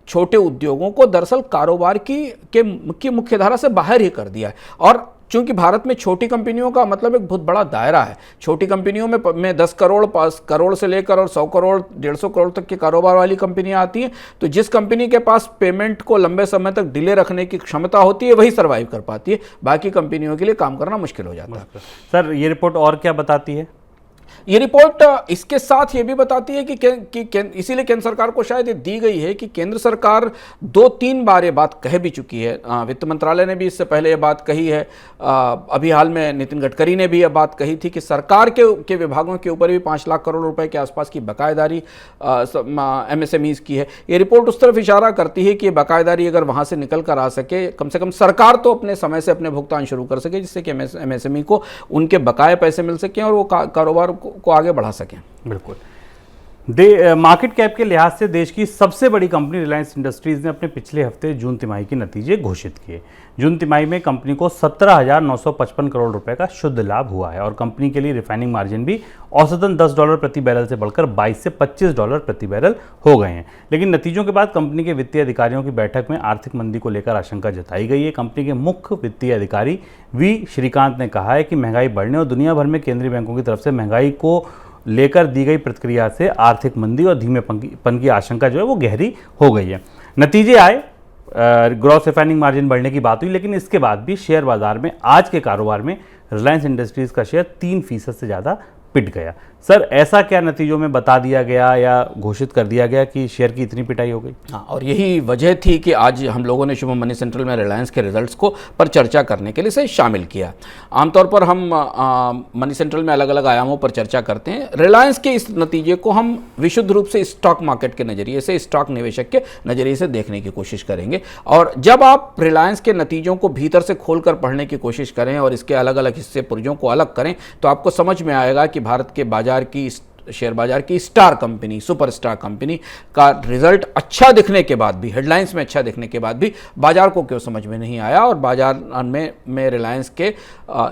छोटे उद्योगों को दरअसल कारोबार की मुख्यधारा से बाहर ही कर दिया है। और चूंकि भारत में छोटी कंपनियों का मतलब एक बहुत बड़ा दायरा है, छोटी कंपनियों में 10 करोड़, 5 करोड़ से लेकर और 100 करोड़, 150 करोड़ तक के कारोबार वाली कंपनियां आती हैं। तो जिस कंपनी के पास पेमेंट को लंबे समय तक डिले रखने की क्षमता होती है वही सर्वाइव कर पाती है, बाकी कंपनियों के लिए काम करना मुश्किल हो जाता है। सर, ये रिपोर्ट और क्या बताती है? ये रिपोर्ट इसके साथ ये भी बताती है कि इसीलिए केंद्र सरकार को शायद ये दी गई है कि केंद्र सरकार 2-3 बार ये बात कह भी चुकी है। वित्त मंत्रालय ने भी इससे पहले ये बात कही है। अभी हाल में नितिन गडकरी ने भी ये बात कही थी कि सरकार के विभागों के ऊपर भी 5 लाख करोड़ रुपए के आसपास की बकायेदारी एमएसएमईज की है। ये रिपोर्ट उस तरफ इशारा करती है कि ये बकायेदारी अगर वहाँ से निकल कर आ सके, कम से कम सरकार तो अपने समय से अपने भुगतान शुरू कर सके, जिससे कि एमएसएमई को उनके बकाये पैसे मिल सकें और वो कारोबार को आगे बढ़ा सकें। बिल्कुल। मार्केट कैप के लिहाज से देश की सबसे बड़ी कंपनी रिलायंस इंडस्ट्रीज ने अपने पिछले हफ्ते जून तिमाही के नतीजे घोषित किए। जून तिमाही में कंपनी को 17,955 करोड़ रुपए का शुद्ध लाभ हुआ है और कंपनी के लिए रिफाइनिंग मार्जिन भी औसतन $10 प्रति बैरल से बढ़कर $22 से $25 प्रति बैरल हो गए हैं। लेकिन नतीजों के बाद कंपनी के वित्तीय अधिकारियों की बैठक में आर्थिक मंदी को लेकर आशंका जताई गई है। कंपनी के मुख्य वित्तीय अधिकारी वी श्रीकांत ने कहा है कि महंगाई बढ़ने और दुनिया भर में केंद्रीय बैंकों की तरफ से महंगाई को लेकर दी गई प्रतिक्रिया से आर्थिक मंदी और धीमेपन की आशंका जो है वो गहरी हो गई है। नतीजे आए, ग्रॉस रिफाइनिंग मार्जिन बढ़ने की बात हुई, लेकिन इसके बाद भी शेयर बाजार में आज के कारोबार में रिलायंस इंडस्ट्रीज का शेयर 3% से ज़्यादा पिट गया। सर, ऐसा क्या नतीजों में बता दिया गया या घोषित कर दिया गया कि शेयर की इतनी पिटाई हो गई? हाँ, और यही वजह थी कि आज हम लोगों ने शुभम मनी सेंट्रल में रिलायंस के रिजल्ट्स को पर चर्चा करने के लिए इसे शामिल किया। आमतौर पर हम मनी सेंट्रल में अलग अलग आयामों पर चर्चा करते हैं। रिलायंस के इस नतीजे को हम विशुद्ध रूप से स्टॉक मार्केट के नज़रिए से, स्टॉक निवेशक के नज़रिए से देखने की कोशिश करेंगे। और जब आप रिलायंस के नतीजों को भीतर से खोल कर पढ़ने की कोशिश करें और इसके अलग अलग हिस्से पुर्जों को अलग करें तो आपको समझ में आएगा कि भारत के शेयर बाजार की स्टार कंपनी, सुपरस्टार कंपनी का रिजल्ट अच्छा दिखने के बाद भी, हेडलाइंस में अच्छा दिखने के बाद भी बाजार को क्यों समझ में नहीं आया और बाजार में रिलायंस के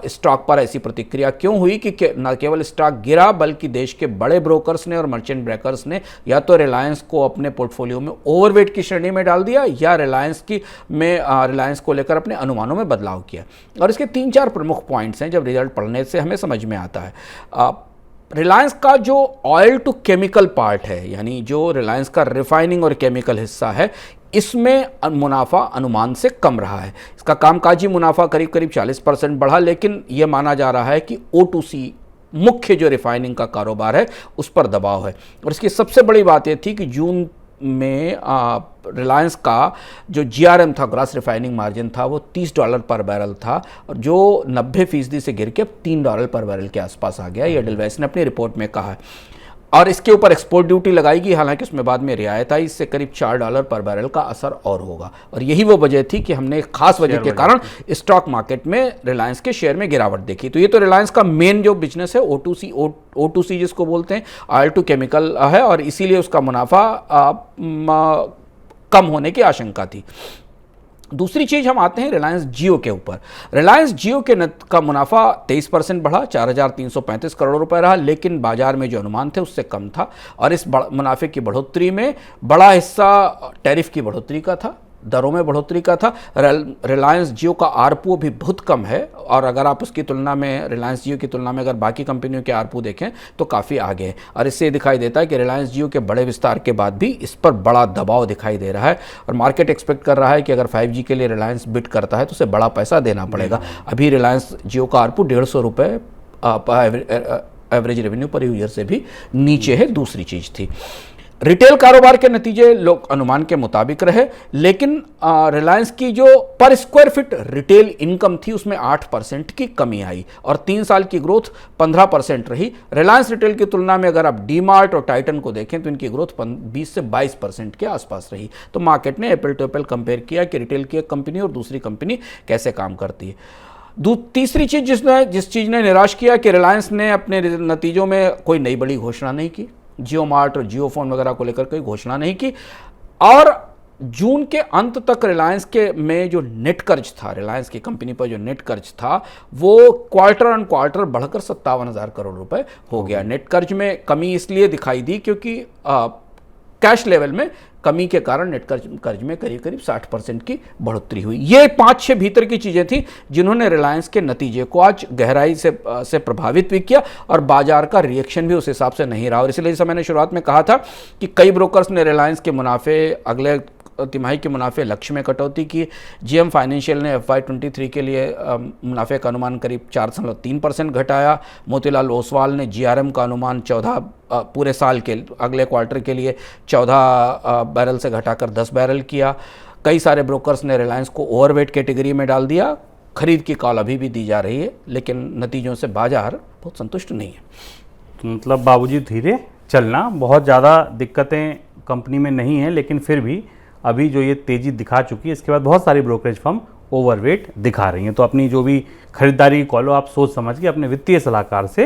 स्टॉक पर ऐसी प्रतिक्रिया क्यों हुई कि न केवल स्टॉक गिरा बल्कि देश के बड़े ब्रोकर्स ने और मर्चेंट ब्रोकर्स ने या तो रिलायंस को अपने पोर्टफोलियो में ओवरवेट की श्रेणी में डाल दिया या रिलायंस को लेकर अपने अनुमानों में बदलाव किया। और इसके 3-4 प्रमुख पॉइंट्स हैं जब रिजल्ट पढ़ने से हमें समझ में आता है। रिलायंस का जो ऑयल टू केमिकल पार्ट है, यानी जो रिलायंस का रिफाइनिंग और केमिकल हिस्सा है, इसमें मुनाफा अनुमान से कम रहा है। इसका कामकाजी मुनाफा करीब 40% बढ़ा, लेकिन यह माना जा रहा है कि O2C मुख्य जो रिफाइनिंग का कारोबार है उस पर दबाव है। और इसकी सबसे बड़ी बात यह थी कि जून में रिलायंस का जो GRM था, ग्रॉस रिफाइनिंग मार्जिन था, वो $30 पर बैरल था और जो 90% से गिर के $3 पर बैरल के आसपास आ गया। ये एडलवाइस ने अपनी रिपोर्ट में कहा है। और इसके ऊपर एक्सपोर्ट ड्यूटी लगाएगी, हालांकि उसमें बाद में रियायत आई, इससे करीब $4 पर बैरल का असर और होगा। और यही वो वजह थी कि हमने एक खास वजह के कारण स्टॉक मार्केट में रिलायंस के शेयर में गिरावट देखी। तो ये तो रिलायंस का मेन जो बिजनेस है O2C जिसको बोलते हैं, ऑयल टू केमिकल है, और इसीलिए उसका मुनाफा कम होने की आशंका थी। दूसरी चीज हम आते हैं रिलायंस जियो के ऊपर। रिलायंस जियो का मुनाफा 23% बढ़ा, 4,335 करोड़ रुपए रहा, लेकिन बाजार में जो अनुमान थे उससे कम था। और इस मुनाफे की बढ़ोतरी में बड़ा हिस्सा टैरिफ की बढ़ोतरी का था। दरों में बढ़ोतरी का था। रिलायंस जियो का आरपू भी बहुत कम है, और अगर आप उसकी तुलना में रिलायंस जियो की तुलना में अगर बाकी कंपनियों के आरपू देखें तो काफ़ी आगे है। और इससे दिखाई देता है कि रिलायंस जियो के बड़े विस्तार के बाद भी इस पर बड़ा दबाव दिखाई दे रहा है, और मार्केट एक्सपेक्ट कर रहा है कि अगर 5G के लिए रिलायंस बिड करता है तो उसे बड़ा पैसा देना पड़ेगा। अभी रिलायंस जियो का आरपू 150 रुपये एवरेज रेवेन्यू पर यूजर से भी नीचे है। दूसरी चीज़ थी रिटेल कारोबार के नतीजे लोग अनुमान के मुताबिक रहे, लेकिन रिलायंस की जो पर स्क्वायर फीट रिटेल इनकम थी उसमें 8% की कमी आई, और 3 साल की ग्रोथ 15% रही। रिलायंस रिटेल की तुलना में अगर आप डीमार्ट और टाइटन को देखें तो इनकी ग्रोथ 20 से 22% के आसपास रही। तो मार्केट ने एप्पल टू एप्पल कंपेयर किया कि रिटेल की एक कंपनी और दूसरी कंपनी कैसे काम करती है। तीसरी चीज जिस चीज ने निराश किया कि रिलायंस ने अपने नतीजों में कोई नई बड़ी घोषणा नहीं की, जियो मार्ट और जियो फोन वगैरह को लेकर कोई घोषणा नहीं की, और जून के अंत तक रिलायंस के में जो नेट कर्ज था, रिलायंस की कंपनी पर जो नेट कर्ज था वो क्वार्टर ऑन क्वार्टर बढ़कर 57,000 करोड़ रुपए हो गया। नेट कर्ज में कमी इसलिए दिखाई दी क्योंकि कैश लेवल में कमी के कारण नेट कर्ज में करीब करीब 60% की बढ़ोतरी हुई। ये 5-6 भीतर की चीजें थी जिन्होंने रिलायंस के नतीजे को आज गहराई से प्रभावित भी किया, और बाजार का रिएक्शन भी उस हिसाब से नहीं रहा। और इसलिए जैसा मैंने शुरुआत में कहा था कि कई ब्रोकर्स ने रिलायंस के मुनाफे अगले तिमाही के मुनाफे लक्ष्य में कटौती की। जीएम फाइनेंशियल ने FY23 के लिए मुनाफे का अनुमान करीब 4.3% घटाया। मोतीलाल ओसवाल ने जीआरएम का अनुमान 14 पूरे साल के अगले क्वार्टर के लिए 14 बैरल से घटाकर 10 बैरल किया। कई सारे ब्रोकर्स ने रिलायंस को ओवरवेट कैटेगरी में डाल दिया। खरीद की कॉल अभी भी दी जा रही है, लेकिन नतीजों से बाजार बहुत संतुष्ट नहीं है। मतलब बाबूजी धीरे चलना, बहुत ज़्यादा दिक्कतें कंपनी में नहीं है, लेकिन फिर भी अभी जो ये तेज़ी दिखा चुकी है, इसके बाद बहुत सारी ब्रोकरेज फर्म ओवरवेट दिखा रही हैं। तो अपनी जो भी खरीदारी की कॉल हो आप सोच समझ के अपने वित्तीय सलाहकार से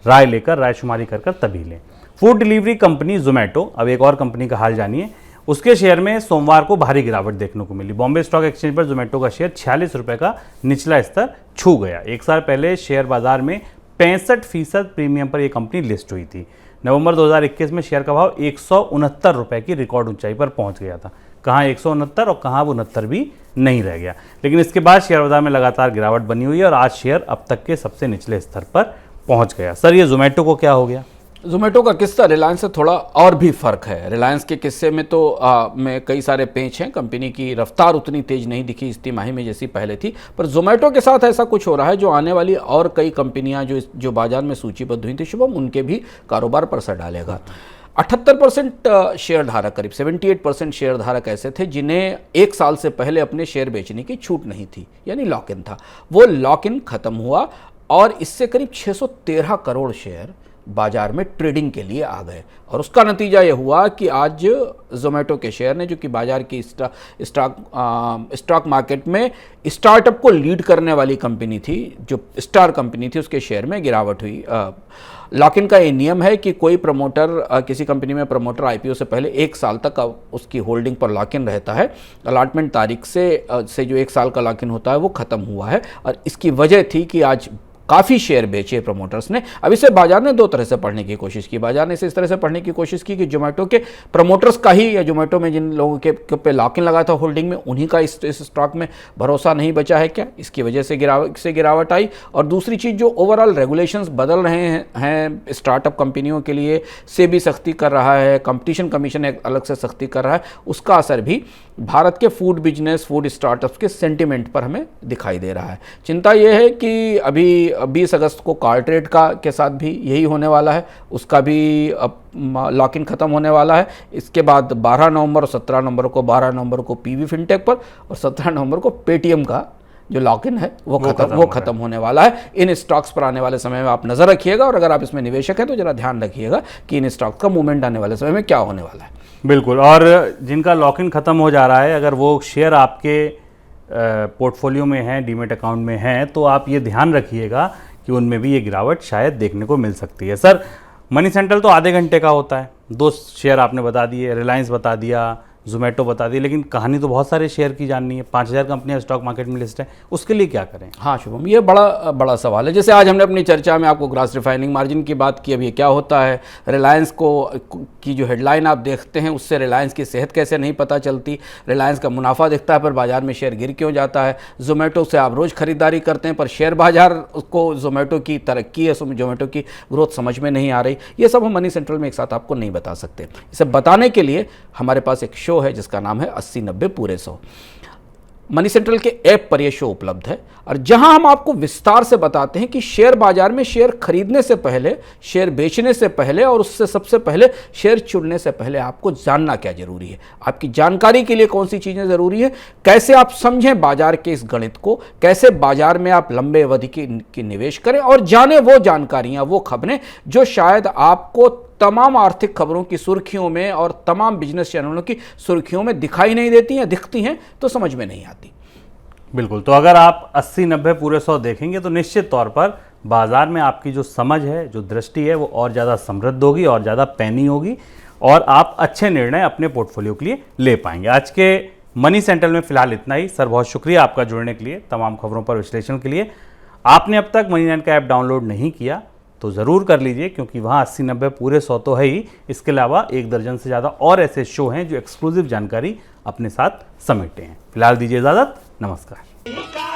राय लेकर, रायशुमारी कर तभी लें। फूड डिलीवरी कंपनी जोमेटो, अब एक और कंपनी का हाल जानिए। उसके शेयर में सोमवार को भारी गिरावट देखने को मिली। बॉम्बे स्टॉक एक्सचेंज पर जोमेटो का शेयर 46 रुपये का निचला स्तर छू गया। एक साल पहले शेयर बाजार में 65% प्रीमियम पर यह कंपनी लिस्ट हुई थी। नवंबर 2021 में शेयर का भाव 169 रुपये की रिकॉर्ड ऊंचाई पर पहुंच गया था। कहाँ 169 और कहाँ 69 भी नहीं रह गया। लेकिन इसके बाद शेयर बाजार में लगातार गिरावट बनी हुई है और आज शेयर अब तक के सबसे निचले स्तर पर पहुंच गया। सर, ये जोमेटो को क्या हो गया? जोमेटो का किस्सा रिलायंस से थोड़ा और भी फर्क है। रिलायंस के किस्से में तो में कई सारे पेंच हैं। कंपनी की रफ्तार उतनी तेज नहीं दिखी इस तिमाही में जैसी पहले थी, पर जोमेटो के साथ ऐसा कुछ हो रहा है जो आने वाली और कई कंपनियां जो बाजार में सूचीबद्ध हुई थी शुभम, उनके भी कारोबार पर असर डालेगा। 78% शेयर धारक, करीब 78% शेयर धारक ऐसे थे जिन्हें 1 साल से पहले अपने शेयर बेचने की छूट नहीं थी, यानी लॉक इन था। वो लॉक इन खत्म हुआ और इससे करीब 613 करोड़ शेयर बाजार में ट्रेडिंग के लिए आ गए, और उसका नतीजा ये हुआ कि आज जोमेटो के शेयर ने, जो कि बाजार की स्टॉक मार्केट में स्टार्टअप को लीड करने वाली कंपनी थी, जो स्टार कंपनी थी, उसके शेयर में गिरावट हुई। लॉक इन का ये नियम है कि कोई प्रमोटर, किसी कंपनी में प्रमोटर आईपीओ से पहले 1 साल तक उसकी होल्डिंग पर लॉक इन रहता है। अलॉटमेंट तारीख से जो 1 साल का लॉक इन होता है वो खत्म हुआ है, और इसकी वजह थी कि आज काफ़ी शेयर बेचे प्रमोटर्स ने। अब इसे बाजार ने 2 तरह से पढ़ने की कोशिश की। बाजार ने इसे इस तरह से पढ़ने की कोशिश की कि जोमेटो के प्रमोटर्स का ही, या जोमेटो में जिन लोगों के पे लॉक इन लगा था होल्डिंग में, उन्हीं का इस स्टॉक में भरोसा नहीं बचा है क्या, इसकी वजह से गिरावट आई। और दूसरी चीज़, जो ओवरऑल रेगुलेशंस बदल रहे हैं स्टार्टअप कंपनियों के लिए, से भी सख्ती कर रहा है, कंपटीशन कमीशन एक अलग से सख्ती कर रहा है, उसका असर भी भारत के फूड बिजनेस, फूड स्टार्टअप्स के सेंटिमेंट पर हमें दिखाई दे रहा है। चिंता यह है कि अभी 20 अगस्त को कार्टरेट के साथ भी यही होने वाला है, उसका भी लॉक इन खत्म होने वाला है। इसके बाद 12 नवंबर और 17 नवंबर को, 12 नवंबर को पीवी फिनटेक पर और 17 नवंबर को पेटीएम का जो लॉक इन है वो खत्म होने वाला है। इन स्टॉक्स पर आने वाले समय में आप नजर रखिएगा, और अगर आप इसमें निवेशक हैं तो जरा ध्यान रखिएगा कि इन स्टॉक्स का मूवमेंट आने वाले समय में क्या होने वाला है। बिल्कुल, और जिनका लॉक इन खत्म हो जा रहा है, अगर वो शेयर आपके पोर्टफोलियो में है, डीमेट अकाउंट में है, तो आप ये ध्यान रखिएगा कि उनमें भी ये गिरावट शायद देखने को मिल सकती है। सर, मनी सेंट्रल तो आधे घंटे का होता है, 2 शेयर आपने बता दिए, रिलायंस बता दिया, जोमेटो बता दी, लेकिन कहानी तो बहुत सारे शेयर की जाननी है। 5000 कंपनियां स्टॉक मार्केट में लिस्ट है, उसके लिए क्या करें? हाँ शुभम, ये बड़ा सवाल है। जैसे आज हमने अपनी चर्चा में आपको ग्रॉस रिफाइनिंग मार्जिन की बात की, अब ये क्या होता है, रिलायंस की जो हेडलाइन आप देखते हैं उससे रिलायंस की सेहत कैसे नहीं पता चलती, रिलायंस का मुनाफा दिखता है पर बाजार में शेयर गिर क्यों जाता है, जोमेटो से आप रोज़ खरीदारी करते हैं पर शेयर बाजार को जोमेटो की तरक्की है, जोमेटो की ग्रोथ समझ में नहीं आ रही। ये सब हम मनी सेंट्रल में एक साथ आपको नहीं बता सकते। इसे बताने के लिए हमारे पास एक शो है जिसका नाम है 80-90 पूरे 100। मनी सेंट्रल के ऐप पर यह शो उपलब्ध है और जहां हम आपको विस्तार से बताते हैं कि शेयर बाजार में शेयर खरीदने से पहले, शेयर बेचने से पहले और उससे सबसे पहले शेयर चुनने से पहले आपको जानना क्या जरूरी है, आपकी जानकारी के लिए कौन सी चीजें जरूरी है, कैसे आप समझें बाजार के इस गणित को, कैसे बाजार में आप लंबे अवधि की निवेश करें और जाने वो जानकारियां, वो खबरें जो शायद आपको तमाम आर्थिक खबरों की सुर्खियों में और तमाम बिजनेस चैनलों की सुर्खियों में दिखाई नहीं देती हैं, दिखती हैं तो समझ में नहीं आती। बिल्कुल, तो अगर आप 80-90 पूरे 100 देखेंगे तो निश्चित तौर पर बाजार में आपकी जो समझ है, जो दृष्टि है, वो और ज़्यादा समृद्ध होगी और ज़्यादा पैनी होगी और आप अच्छे निर्णय अपने पोर्टफोलियो के लिए ले पाएंगे। आज के मनी सेंट्रल में फिलहाल इतना ही। सर बहुत शुक्रिया आपका जुड़ने के लिए, तमाम खबरों पर विश्लेषण के लिए। आपने अब तक मनी9 का ऐप डाउनलोड नहीं किया तो ज़रूर कर लीजिए, क्योंकि वहाँ 80-90 पूरे 100 तो है ही, इसके अलावा 1 दर्जन से ज़्यादा और ऐसे शो हैं जो एक्सक्लूसिव जानकारी अपने साथ समेटे हैं। फिलहाल दीजिए इजाज़त, नमस्कार।